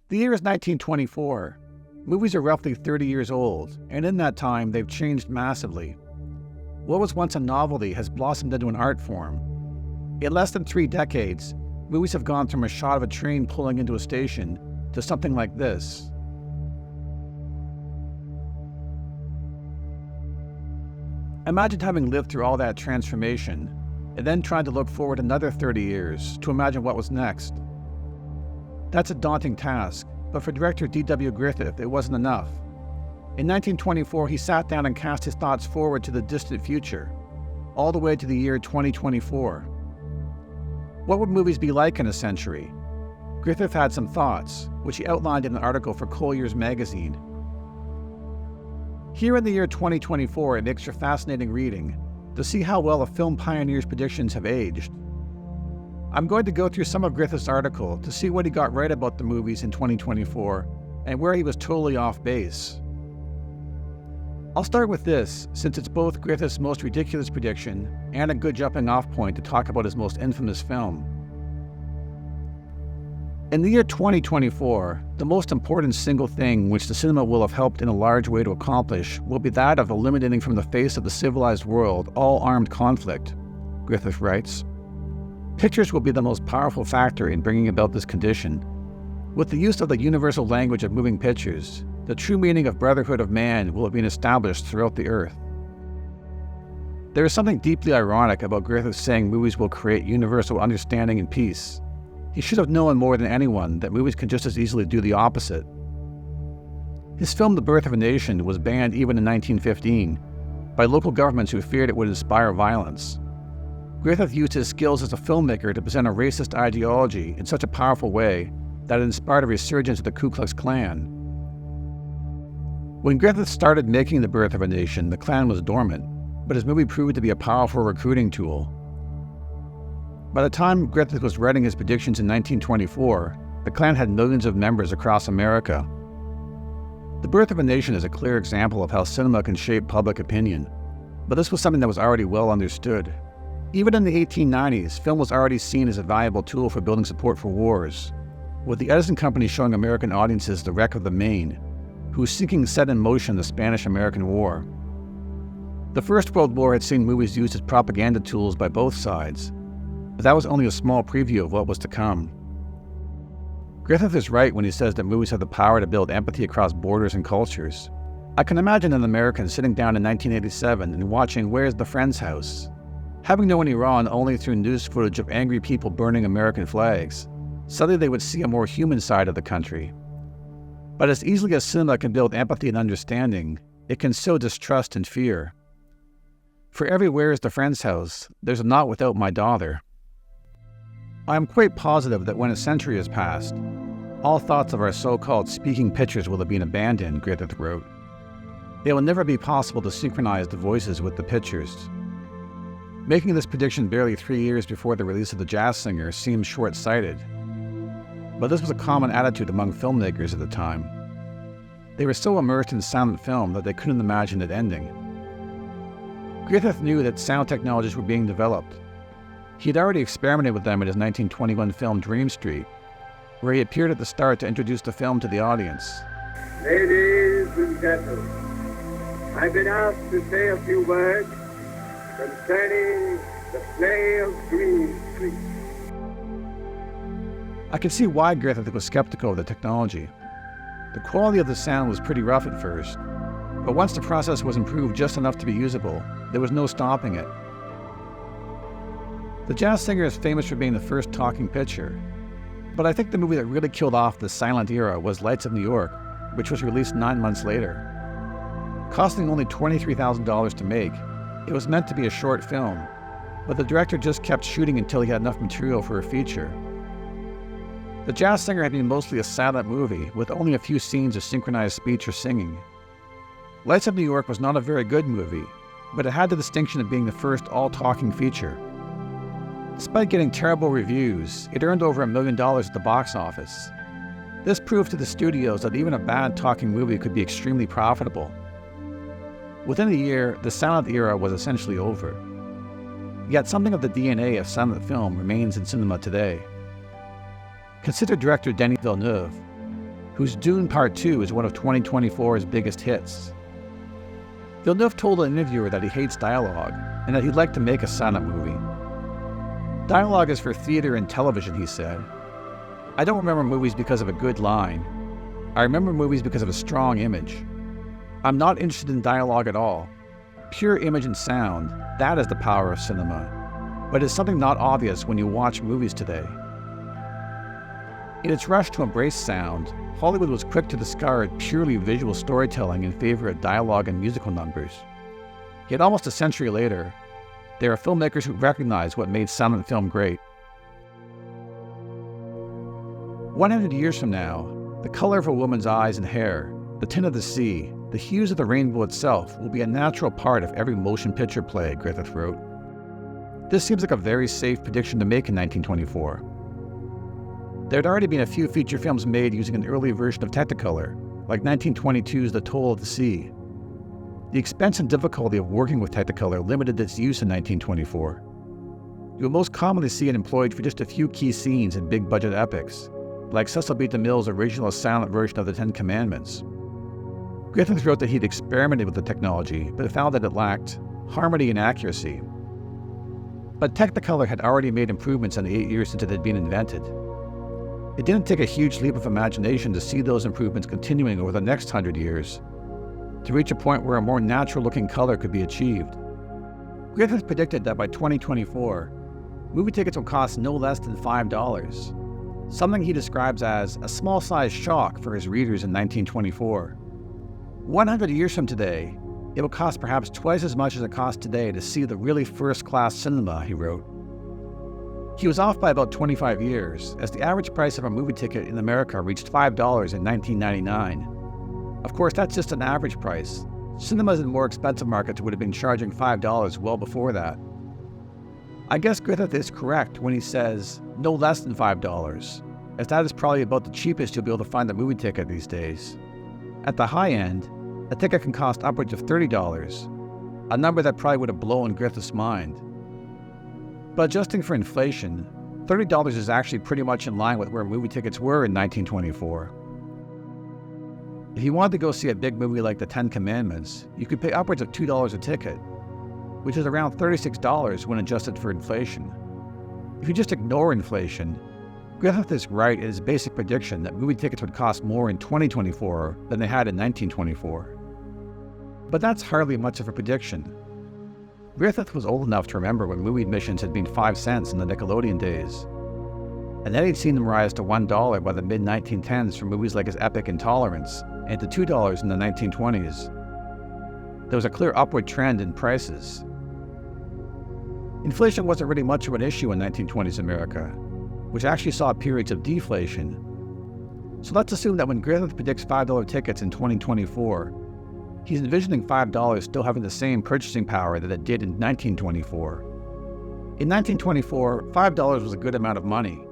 The year is 1924. Movies are roughly 30 years old, and in that time, they've changed massively. What was once a novelty has blossomed into an art form. In less than 3 decades, movies have gone from a shot of a train pulling into a station to something like this. Imagine having lived through all that transformation, and then trying to look forward another 30 years to imagine what was next. That's a daunting task, but for director D.W. Griffith, it wasn't enough. In 1924, he sat down and cast his thoughts forward to the distant future, all the way to the year 2024. What would movies be like in a century? Griffith had some thoughts, which he outlined in an article for Collier's magazine. Here in the year 2024, it makes for fascinating reading to see how well a film pioneer's predictions have aged. I'm going to go through some of Griffith's article to see what he got right about the movies in 2024 and where he was totally off base. I'll start with this, since it's both Griffith's most ridiculous prediction and a good jumping off point to talk about his most infamous film. In the year 2024, the most important single thing which the cinema will have helped in a large way to accomplish will be that of eliminating from the face of the civilized world all armed conflict, Griffith writes. Pictures will be the most powerful factor in bringing about this condition. With the use of the universal language of moving pictures, the true meaning of brotherhood of man will have been established throughout the earth. There is something deeply ironic about Griffith saying movies will create universal understanding and peace. He should have known more than anyone that movies can just as easily do the opposite. His film The Birth of a Nation was banned even in 1915 by local governments who feared it would inspire violence. Griffith used his skills as a filmmaker to present a racist ideology in such a powerful way that it inspired a resurgence of the Ku Klux Klan. When Griffith started making The Birth of a Nation, the Klan was dormant, but his movie proved to be a powerful recruiting tool. By the time Griffith was writing his predictions in 1924, the Klan had millions of members across America. The Birth of a Nation is a clear example of how cinema can shape public opinion, but this was something that was already well understood. Even in the 1890s, film was already seen as a valuable tool for building support for wars, with the Edison Company showing American audiences the wreck of the Maine, whose sinking set in motion the Spanish-American War. The First World War had seen movies used as propaganda tools by both sides, but that was only a small preview of what was to come. Griffith is right when he says that movies have the power to build empathy across borders and cultures. I can imagine an American sitting down in 1987 and watching Where's the Friend's House? Having known Iran only through news footage of angry people burning American flags, suddenly they would see a more human side of the country. But as easily as cinema can build empathy and understanding, it can sow distrust and fear. For every Where's the Friend's House, there's a Not Without My Daughter. I am quite positive that when a century has passed, all thoughts of our so-called speaking pictures will have been abandoned, Griffith wrote. It will never be possible to synchronize the voices with the pictures. Making this prediction barely 3 years before the release of The Jazz Singer seems short-sighted. But this was a common attitude among filmmakers at the time. They were so immersed in silent film that they couldn't imagine it ending. Griffith knew that sound technologies were being developed. He had already experimented with them in his 1921 film Dream Street, where he appeared at the start to introduce the film to the audience. Ladies and gentlemen, I've been asked to say a few words concerning the play of Dream Street. I could see why Griffith was skeptical of the technology. The quality of the sound was pretty rough at first, but once the process was improved just enough to be usable, there was no stopping it. The Jazz Singer is famous for being the first talking picture, but I think the movie that really killed off the silent era was Lights of New York, which was released 9 months later. Costing only $23,000 to make, it was meant to be a short film, but the director just kept shooting until he had enough material for a feature. The Jazz Singer had been mostly a silent movie, with only a few scenes of synchronized speech or singing. Lights of New York was not a very good movie, but it had the distinction of being the first all-talking feature. Despite getting terrible reviews, it earned over $1 million at the box office. This proved to the studios that even a bad talking movie could be extremely profitable. Within a year, the silent era was essentially over. Yet something of the DNA of silent film remains in cinema today. Consider director Denis Villeneuve. whose Dune Part 2 is one of 2024's biggest hits. Villeneuve told an interviewer that he hates dialogue and that he'd like to make a silent movie. Dialogue is for theater and television, he said. I don't remember movies because of a good line. I remember movies because of a strong image. I'm not interested in dialogue at all. Pure image and sound, that is the power of cinema. But it's something not obvious when you watch movies today. In its rush to embrace sound, Hollywood was quick to discard purely visual storytelling in favor of dialogue and musical numbers. Yet almost a century later, there are filmmakers who recognize what made silent film great. 100 years from now, the color of a woman's eyes and hair, the tint of the sea, the hues of the rainbow itself will be a natural part of every motion picture play, Griffith wrote. This seems like a very safe prediction to make in 1924. There had already been a few feature films made using an early version of Technicolor, like 1922's The Toll of the Sea. The expense and difficulty of working with Technicolor limited its use in 1924. You will most commonly see it employed for just a few key scenes in big-budget epics, like Cecil B. DeMille's original silent version of the Ten Commandments. Griffith wrote that he'd experimented with the technology, but found that it lacked harmony and accuracy. But Technicolor had already made improvements in the 8 years since it had been invented. It didn't take a huge leap of imagination to see those improvements continuing over the next 100 years, to reach a point where a more natural-looking color could be achieved. Griffith predicted that by 2024, movie tickets would cost no less than $5, something he describes as a small-sized shock for his readers in 1924. 100 years from today, it will cost perhaps twice as much as it costs today to see the really first-class cinema, he wrote. He was off by about 25 years, as the average price of a movie ticket in America reached $5 in 1999. Of course, that's just an average price. Cinemas in more expensive markets would have been charging $5 well before that. I guess Griffith is correct when he says no less than $5, as that is probably about the cheapest you'll be able to find a movie ticket these days. At the high end, a ticket can cost upwards of $30, a number that probably would have blown Griffith's mind. But adjusting for inflation, $30 is actually pretty much in line with where movie tickets were in 1924. If you wanted to go see a big movie like The Ten Commandments, you could pay upwards of $2 a ticket, which is around $36 when adjusted for inflation. If you just ignore inflation, Griffith is right in his basic prediction that movie tickets would cost more in 2024 than they had in 1924. But that's hardly much of a prediction. Griffith was old enough to remember when movie admissions had been 5 cents in the Nickelodeon days. And then he'd seen them rise to $1 by the mid-1910s for movies like his epic Intolerance, and to $2 in the 1920s. There was a clear upward trend in prices. Inflation wasn't really much of an issue in 1920s America, which actually saw periods of deflation. So let's assume that when Griffith predicts $5 tickets in 2024, he's envisioning $5 still having the same purchasing power that it did in 1924. In 1924, $5 was a good amount of money,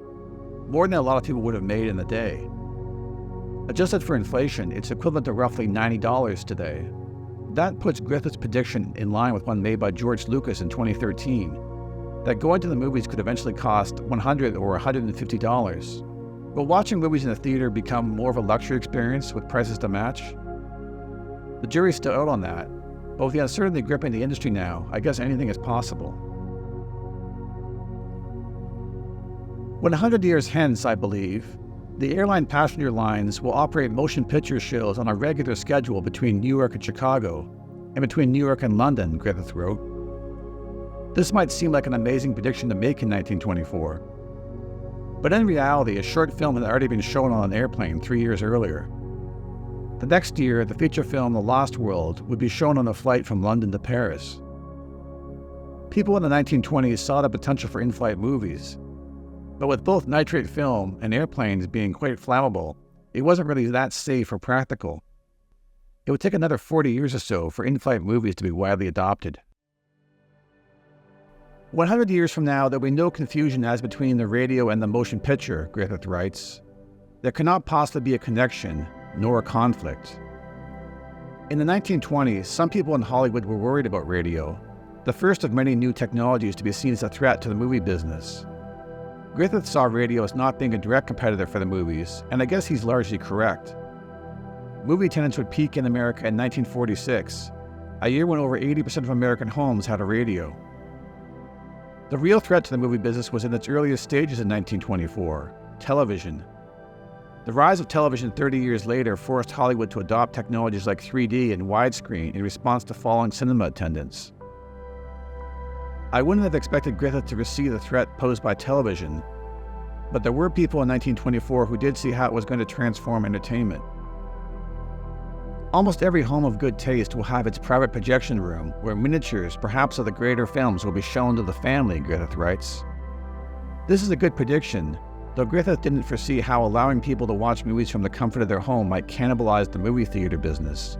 more than a lot of people would have made in the day. Adjusted for inflation, it's equivalent to roughly $90 today. That puts Griffith's prediction in line with one made by George Lucas in 2013, that going to the movies could eventually cost $100 or $150. Will watching movies in a theater become more of a luxury experience with prices to match? The jury's still out on that, but with the uncertainty gripping the industry now, I guess anything is possible. 100 years hence, I believe, the airline passenger lines will operate motion picture shows on a regular schedule between New York and Chicago, and between New York and London, Griffith wrote. This might seem like an amazing prediction to make in 1924, but in reality, a short film had already been shown on an airplane 3 years earlier. The next year, the feature film The Lost World would be shown on a flight from London to Paris. People in the 1920s saw the potential for in-flight movies, but with both nitrate film and airplanes being quite flammable, it wasn't really that safe or practical. It would take another 40 years or so for in-flight movies to be widely adopted. 100 years from now, there'll be no confusion as between the radio and the motion picture, Griffith writes. There cannot possibly be a connection, nor a conflict. In the 1920s, some people in Hollywood were worried about radio, the first of many new technologies to be seen as a threat to the movie business. Griffith saw radio as not being a direct competitor for the movies, and I guess he's largely correct. Movie attendance would peak in America in 1946, a year when over 80% of American homes had a radio. The real threat to the movie business was in its earliest stages in 1924, television. The rise of television 30 years later forced Hollywood to adopt technologies like 3D and widescreen in response to falling cinema attendance. I wouldn't have expected Griffith to receive the threat posed by television, but there were people in 1924 who did see how it was going to transform entertainment. Almost every home of good taste will have its private projection room where miniatures, perhaps of the greater films, will be shown to the family, Griffith writes. This is a good prediction, though Griffith didn't foresee how allowing people to watch movies from the comfort of their home might cannibalize the movie theater business.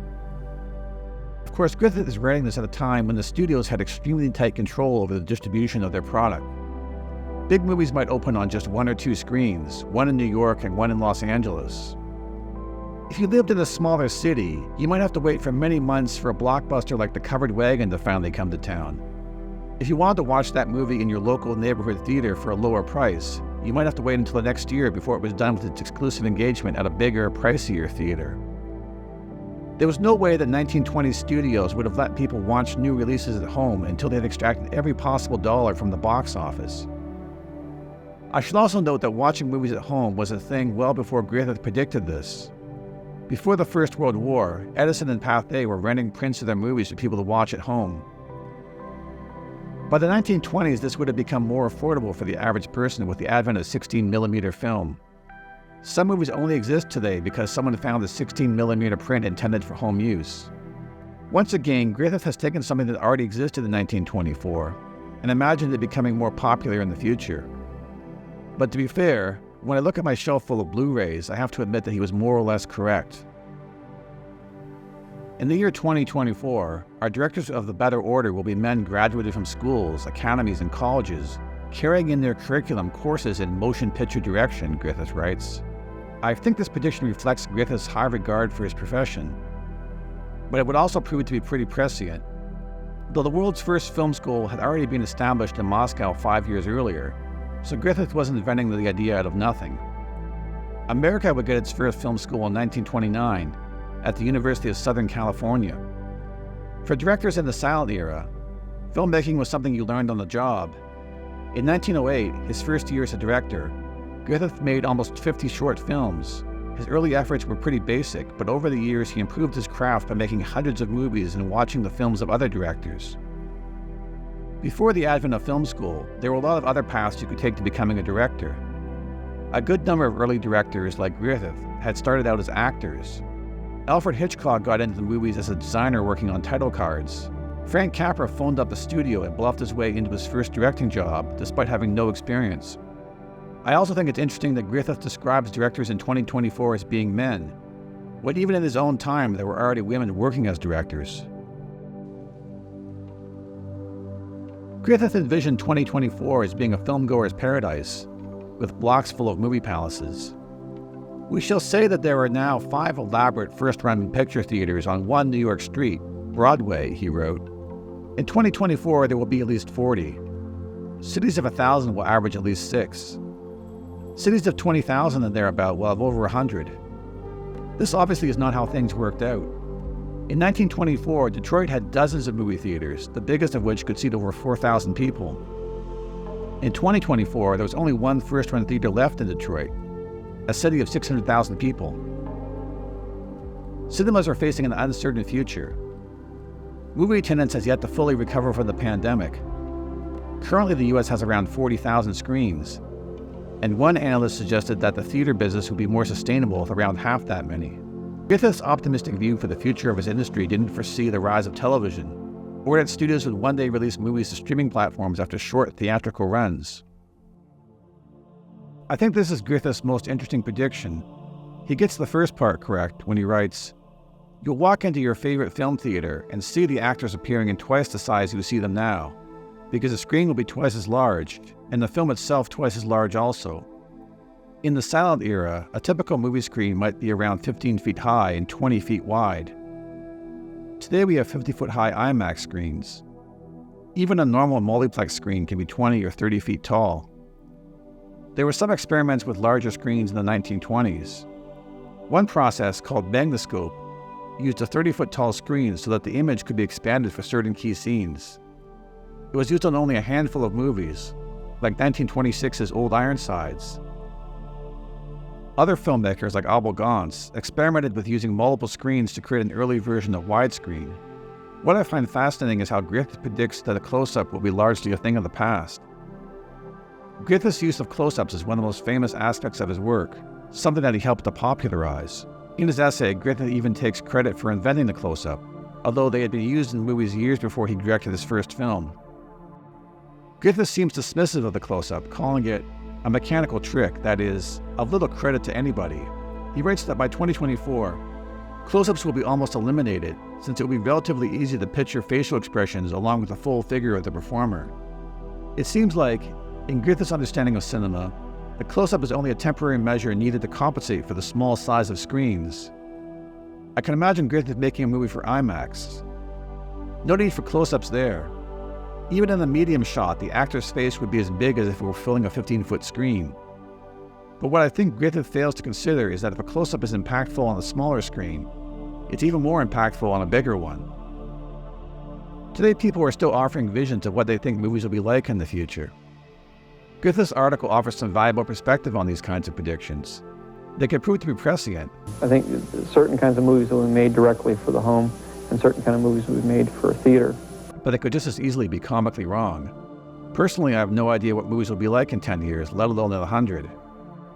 Of course, Griffith is writing this at a time when the studios had extremely tight control over the distribution of their product. Big movies might open on just one or two screens, one in New York and one in Los Angeles. If you lived in a smaller city, you might have to wait for many months for a blockbuster like The Covered Wagon to finally come to town. If you wanted to watch that movie in your local neighborhood theater for a lower price, you might have to wait until the next year before it was done with its exclusive engagement at a bigger, pricier theater. There was no way that 1920s studios would have let people watch new releases at home until they had extracted every possible dollar from the box office. I should also note that watching movies at home was a thing well before Griffith predicted this. Before the First World War, Edison and Pathé were renting prints of their movies for people to watch at home. By the 1920s, this would have become more affordable for the average person with the advent of 16mm film. Some movies only exist today because someone found the 16mm print intended for home use. Once again, Griffith has taken something that already existed in 1924 and imagined it becoming more popular in the future. But to be fair, when I look at my shelf full of Blu-rays, I have to admit that he was more or less correct. In the year 2024, our directors of the better order will be men graduated from schools, academies, and colleges, carrying in their curriculum courses in motion picture direction, Griffith writes. I think this prediction reflects Griffith's high regard for his profession, but it would also prove to be pretty prescient. Though the world's first film school had already been established in Moscow 5 years earlier, so Griffith wasn't inventing the idea out of nothing. America would get its first film school in 1929 at the University of Southern California. For directors in the silent era, filmmaking was something you learned on the job. In 1908, his first year as a director, Griffith made almost 50 short films. His early efforts were pretty basic, but over the years he improved his craft by making hundreds of movies and watching the films of other directors. Before the advent of film school, there were a lot of other paths you could take to becoming a director. A good number of early directors, like Griffith, had started out as actors. Alfred Hitchcock got into the movies as a designer working on title cards. Frank Capra phoned up a studio and bluffed his way into his first directing job, despite having no experience. I also think it's interesting that Griffith describes directors in 2024 as being men, when even in his own time there were already women working as directors. Griffith envisioned 2024 as being a filmgoer's paradise, with blocks full of movie palaces. We shall say that there are now 5 elaborate first-run picture theaters on one New York street, Broadway, he wrote. In 2024, there will be at least 40. Cities of 1,000 will average at least 6. Cities of 20,000 and thereabout will have over 100. This obviously is not how things worked out. In 1924, Detroit had dozens of movie theaters, the biggest of which could seat over 4,000 people. In 2024, there was only one first-run theater left in Detroit, a city of 600,000 people. Cinemas are facing an uncertain future. Movie attendance has yet to fully recover from the pandemic. Currently, the U.S. has around 40,000 screens, and one analyst suggested that the theater business would be more sustainable with around half that many. Griffith's optimistic view for the future of his industry didn't foresee the rise of television, or that studios would one day release movies to streaming platforms after short theatrical runs. I think this is Griffith's most interesting prediction. He gets the first part correct when he writes, "You'll walk into your favorite film theater and see the actors appearing in twice the size you see them now, because the screen will be twice as large, and the film itself twice as large also. In the silent era, a typical movie screen might be around 15 feet high and 20 feet wide. Today we have 50-foot-high IMAX screens. Even a normal multiplex screen can be 20 or 30 feet tall. There were some experiments with larger screens in the 1920s. One process, called magnascope, used a 30-foot tall screen so that the image could be expanded for certain key scenes. It was used on only a handful of movies, like 1926's Old Ironsides. Other filmmakers, like Abel Gance, experimented with using multiple screens to create an early version of widescreen. What I find fascinating is how Griffith predicts that a close-up will be largely a thing of the past. Griffith's use of close-ups is one of the most famous aspects of his work, something that he helped to popularize. In his essay, Griffith even takes credit for inventing the close-up, although they had been used in movies years before he directed his first film. Griffith seems dismissive of the close-up, calling it a mechanical trick that is of little credit to anybody. He writes that by 2024, close-ups will be almost eliminated, since it will be relatively easy to picture facial expressions along with the full figure of the performer. It seems like, in Griffith's understanding of cinema, the close-up is only a temporary measure needed to compensate for the small size of screens. I can imagine Griffith making a movie for IMAX. No need for close-ups there. Even in the medium shot, the actor's face would be as big as if it were filling a 15-foot screen. But what I think Griffith fails to consider is that if a close-up is impactful on a smaller screen, it's even more impactful on a bigger one. Today, people are still offering visions of what they think movies will be like in the future. Griffith's article offers some valuable perspective on these kinds of predictions. They could prove to be prescient. I think certain kinds of movies will be made directly for the home, and certain kind of movies will be made for theater. But they could just as easily be comically wrong. Personally, I have no idea what movies will be like in 10 years, let alone in 100.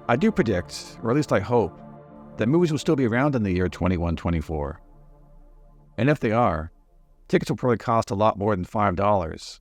I do predict, or at least I hope, that movies will still be around in the year 2124. And if they are, tickets will probably cost a lot more than $5.